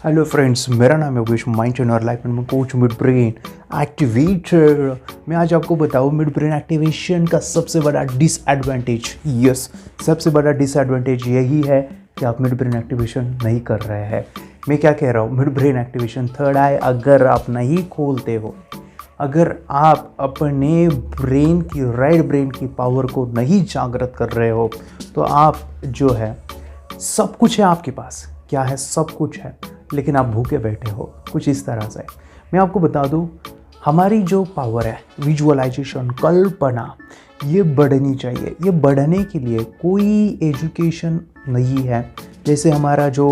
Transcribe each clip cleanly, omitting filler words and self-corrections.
Hello friends, मेरा नाम है विश माइंड एंड लाइफ में कोच मिड ब्रेन एक्टिवेटर। मैं आज आपको बताऊँ मिड ब्रेन एक्टिवेशन का सबसे बड़ा डिसएडवांटेज। यस, सबसे बड़ा डिसएडवांटेज यही है कि आप मिड ब्रेन एक्टिवेशन नहीं कर रहे हैं। मैं क्या कह रहा हूँ, मिड ब्रेन एक्टिवेशन थर्ड आई अगर आप नहीं खोलते हो, अगर आप अपने ब्रेन की राइट ब्रेन की पावर को नहीं जागृत कर रहे हो, तो आप जो है सब कुछ है आपके पास। क्या है? सब कुछ है, लेकिन आप भूखे बैठे हो। कुछ इस तरह से मैं आपको बता दूं, हमारी जो पावर है विजुअलाइजेशन, कल्पना, ये बढ़नी चाहिए। ये बढ़ने के लिए कोई एजुकेशन नहीं है। जैसे हमारा जो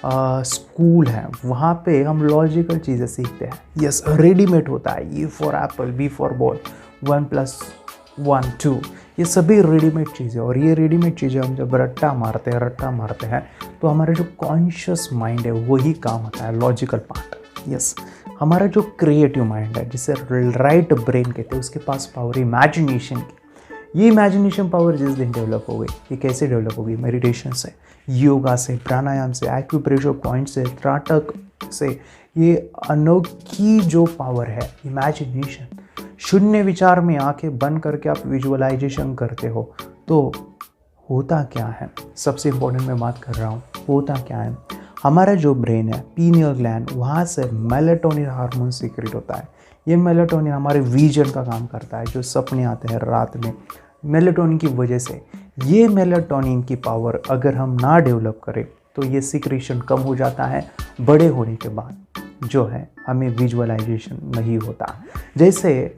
स्कूल है, वहाँ पे हम लॉजिकल चीज़ें सीखते हैं। यस, रेडीमेड होता है। A for apple, B for ball, 1+1 2, ये सभी रेडीमेड चीज़ें। और ये रेडीमेड चीज़ें हम जब रट्टा मारते हैं तो हमारा जो कॉन्शियस माइंड है वही काम होता है, लॉजिकल पार्ट। यस, हमारा जो क्रिएटिव माइंड है, जिसे राइट ब्रेन कहते हैं, उसके पास पावर इमेजिनेशन की। ये इमेजिनेशन पावर जिस दिन डेवलप हो गई, ये कैसे डेवलप होगी? मेडिटेशन से, योगा से, प्राणायाम से, एक्यूप्रेशर पॉइंट से, त्राटक से। ये अनोखी जो पावर है इमेजिनेशन, शून्य विचार में आंखें बंद करके आप विजुअलाइजेशन करते हो, तो होता क्या है? सबसे इम्पोर्टेंट मैं बात कर रहा हूँ, होता क्या है? हमारा जो ब्रेन है, पीनियल ग्लैंड, वहाँ से मेलाटोनिन हार्मोन सीक्रेट होता है। ये मेलाटोनिन हमारे विजन का काम करता है, जो सपने आते हैं रात में, मेलाटोनिन की वजह से। ये मेलाटोनिन की पावर अगर हम ना डेवलप करें तो ये सीक्रेशन कम हो जाता है। बड़े होने के बाद जो है हमें विजुअलाइजेशन नहीं होता। जैसे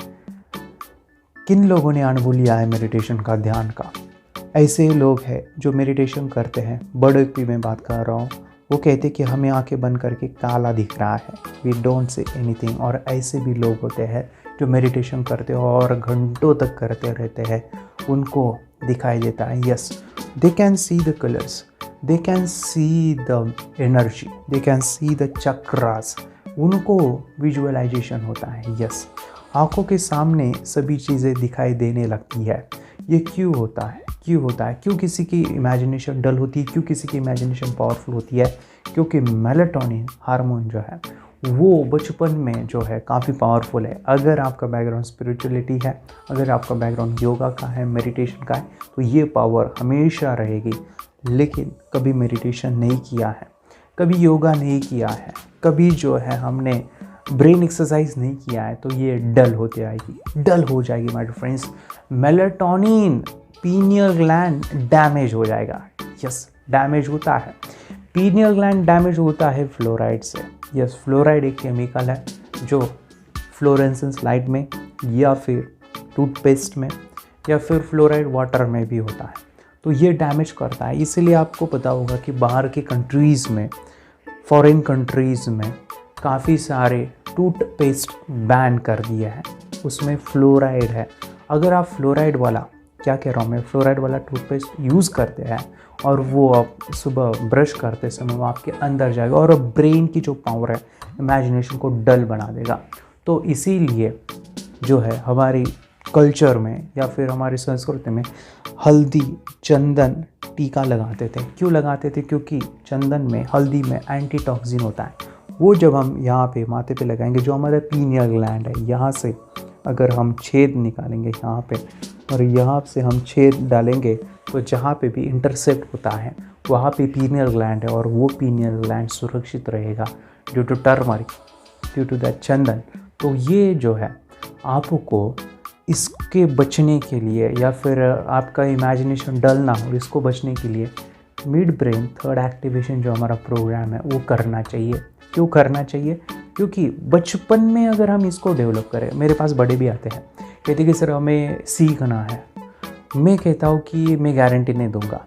किन लोगों ने अनुभव लिया है मेडिटेशन का, ध्यान का? ऐसे लोग हैं जो मेडिटेशन करते हैं, बड़े की मैं बात कर रहा हूँ, वो कहते कि हमें आंखें बंद करके काला दिख रहा है, वी डोंट से एनीथिंग। और ऐसे भी लोग होते हैं जो मेडिटेशन करते हो और घंटों तक करते रहते हैं, उनको दिखाई देता है। Yes, they can see the colours, they can see the energy, they can see the chakras, उनको विजुअलाइजेशन होता है। यस, आंखों के सामने सभी चीज़ें दिखाई देने लगती है। ये क्यों होता है? क्यों किसी की इमेजिनेशन डल होती है? क्यों किसी की इमेजिनेशन पावरफुल होती है? क्योंकि मेलाटोनिन हार्मोन जो है वो बचपन में जो है काफ़ी पावरफुल है। अगर आपका बैकग्राउंड स्पिरिचुअलिटी है, अगर आपका बैकग्राउंड योगा का है, मेडिटेशन का है, तो ये पावर हमेशा रहेगी। लेकिन कभी मेडिटेशन नहीं किया है, कभी योगा नहीं किया है, कभी जो है हमने ब्रेन एक्सरसाइज नहीं किया है, तो ये डल होते आएगी, डल हो जाएगी my friends. Melatonin, pineal gland damage हो जाएगा। यस, डैमेज होता है। पीनियल ग्लैंड डैमेज होता है फ्लोराइड से। यस, फ्लोराइड एक केमिकल है जो फ्लोरेसेंस लाइट में या फिर टूथपेस्ट में या फिर फ्लोराइड वाटर में भी होता है, तो ये डैमेज करता है। इसीलिए आपको पता होगा कि बाहर के कंट्रीज़ में, फॉरेन कंट्रीज़ में काफ़ी सारे टूथपेस्ट बैन कर दिए हैं, उसमें फ्लोराइड है। अगर आप फ्लोराइड वाला, क्या कह रहा हूँ मैं, फ्लोराइड वाला टूथपेस्ट यूज़ करते हैं और वो आप सुबह ब्रश करते समय वो आपके अंदर जाएगा और ब्रेन की जो पावर है, इमेजिनेशन को डल बना देगा। तो इसीलिए जो है हमारी कल्चर में या फिर हमारी संस्कृति में हल्दी, चंदन, टीका लगाते थे। क्यों लगाते थे? क्योंकि चंदन में, हल्दी में एंटीटॉक्सिन होता है। वो जब हम यहाँ पे माथे पे लगाएंगे, जो हमारा पीनियल ग्लैंड है, यहाँ से अगर हम छेद निकालेंगे यहाँ पे और यहाँ से हम छेद डालेंगे, तो जहाँ पे भी इंटरसेप्ट होता है वहाँ पे पीनियल ग्लैंड है और वो पीनियल ग्लैंड सुरक्षित रहेगा due to turmeric, due to the चंदन। तो ये जो है आपको इसके बचने के लिए या फिर आपका इमेजिनेशन डल ना हो, इसको बचने के लिए मिड ब्रेन थर्ड एक्टिवेशन जो हमारा प्रोग्राम है वो करना चाहिए। क्यों करना चाहिए? क्योंकि बचपन में अगर हम इसको डेवलप करें, मेरे पास बड़े भी आते हैं, कहते कि सर हमें सीखना है। मैं कहता हूँ कि मैं गारंटी नहीं दूंगा,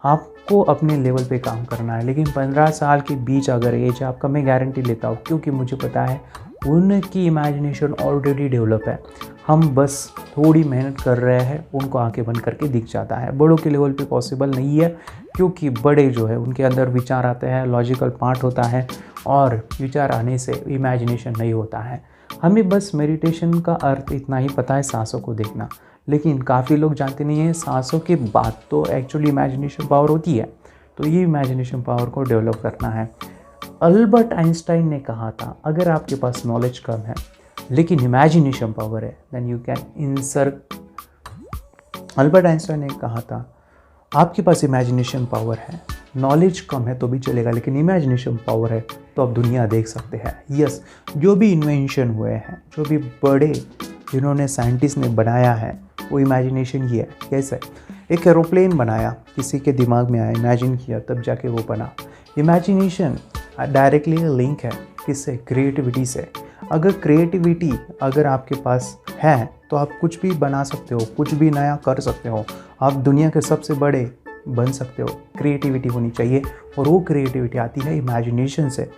आपको अपने लेवल पे काम करना है। लेकिन 15 साल के बीच अगर एज है आपका, मैं गारंटी लेता हूँ, क्योंकि मुझे पता है उनकी इमेजिनेशन ऑलरेडी डेवलप है। हम बस थोड़ी मेहनत कर रहे हैं, उनको आंखें बंद करके दिख जाता है। बड़ों के लेवल पे पॉसिबल नहीं है, क्योंकि बड़े जो है उनके अंदर विचार आते हैं, लॉजिकल पार्ट होता है, और विचार आने से इमेजिनेशन नहीं होता है। हमें बस मेडिटेशन का अर्थ इतना ही पता है, सांसों को देखना। लेकिन काफ़ी लोग जानते नहीं हैं सांसों के बाद तो एक्चुअली इमेजिनेशन पावर होती है। तो ये इमेजिनेशन पावर को डेवलप करना है। अल्बर्ट आइंस्टाइन ने कहा था, अगर आपके पास नॉलेज कम है लेकिन इमेजिनेशन पावर है, then you can insert. Albert Einstein ने कहा था, आपके पास इमेजिनेशन पावर है, नॉलेज कम है तो भी चलेगा, लेकिन इमेजिनेशन पावर है तो आप दुनिया देख सकते हैं। यस, जो भी इन्वेंशन हुए हैं, जो भी बड़े जिन्होंने साइंटिस्ट ने बनाया है, वो इमेजिनेशन ही है। कैसे? एक एरोप्लेन बनाया, किसी के दिमाग में आया, इमेजिन किया, तब जाके वो बना। इमेजिनेशन डायरेक्टली लिंक है किससे? क्रिएटिविटी से। अगर क्रिएटिविटी अगर आपके पास है तो आप कुछ भी बना सकते हो, कुछ भी नया कर सकते हो, आप दुनिया के सबसे बड़े बन सकते हो। क्रिएटिविटी होनी चाहिए, और वो क्रिएटिविटी आती है इमेजिनेशन से।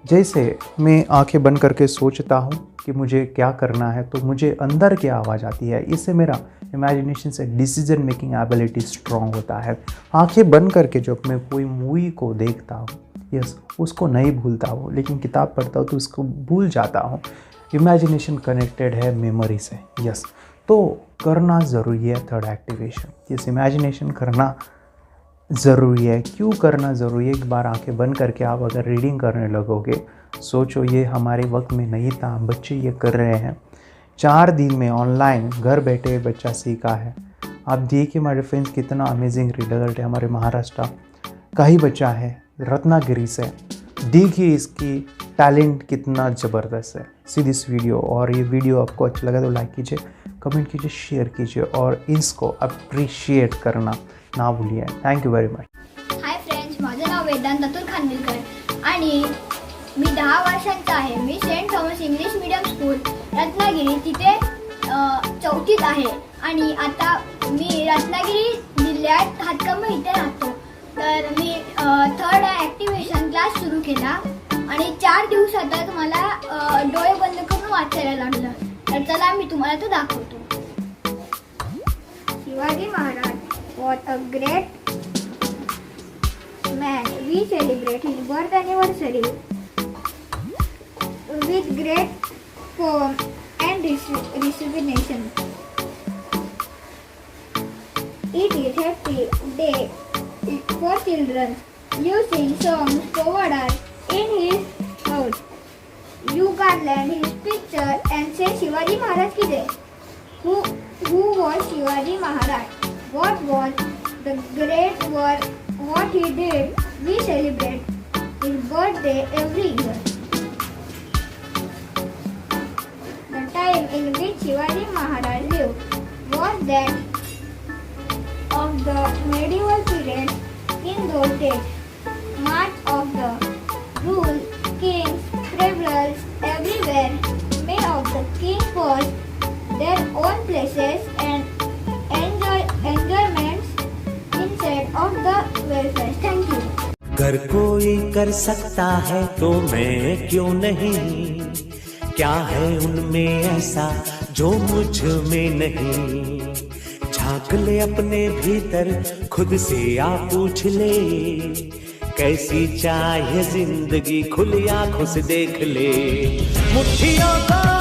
जैसे मैं आंखें बंद करके सोचता हूँ कि मुझे क्या करना है, तो मुझे अंदर क्या आवाज़ आती है, इससे मेरा इमेजिनेशन से डिसीजन मेकिंग एबिलिटी स्ट्रॉन्ग होता है। आंखें बंद करके जब मैं कोई मूवी को देखता हूँ, यस, उसको नहीं भूलता हूँ, लेकिन किताब पढ़ता हूँ तो उसको भूल जाता हूँ। इमेजिनेशन कनेक्टेड है मेमोरी से। यस, तो करना ज़रूरी है थर्ड एक्टिवेशन। यस, इमेजिनेशन करना ज़रूरी है। क्यों करना ज़रूरी है? एक बार आंखें बंद करके आप अगर रीडिंग करने लगोगे, सोचो ये हमारे वक्त में नहीं था, बच्चे ये कर रहे हैं। 4 दिन में ऑनलाइन घर बैठे बच्चा सीखा है। आप देखिए मेरे फ्रेंड्स, कितना अमेजिंग रिजल्ट है। हमारे महाराष्ट्र का ही बच्चा है, रत्नागिरी से। देखिए इसकी टैलेंट कितना ज़बरदस्त है। सी दिस वीडियो, और ये वीडियो आपको अच्छा लगा तो लाइक कीजिए, कमेंट कीजिए, शेअर कीजिए, और इसको अप्रिशिएट करना ना भूलिए। Thank you very much. Hi friends, माझं नाव वेदांत अतुल खानविलकर आणि मी 10 वर्षांचा आहे। मी saint Thomas English medium school Ratnagiri तिथे 4थीत आहे, आणि आता मी रत्नागिरी जिल्ह्यात हातकंब इथे राहतो। तर मी थर्ड ॲक्टिव्हेशन क्लास सुरू केला, आणि 4 दिवसातच मला डोळे बंद करून वाचायला लागलं। तर चला मी तुम्हाला तो दाखवतो। Shivaji Maharaj was a great man. We celebrate his birth anniversary with great poem and recitation. It is happy day for children. You sing songs forward in his house. You garland his picture and say Shivaji Maharaj ki jai. Who was Shivaji Maharaj? What was the great work? What he did? We celebrate his birthday every year. The time in which Shivaji Maharaj lived was that of the medieval period. In those days, much of the rule, kings, travelers everywhere, many of the kings was their own places and enjoyments instead of the welfare. Thank you. अगर कोई कर सकता है तो मैं क्यों नहीं? क्या है उनमें ऐसा जो मुझ में नहीं? झांक ले अपने भीतर, खुद से आ पूछ ले, कैसी चाहे जिंदगी, खुली आंखों से देख ले। मुट्ठियों का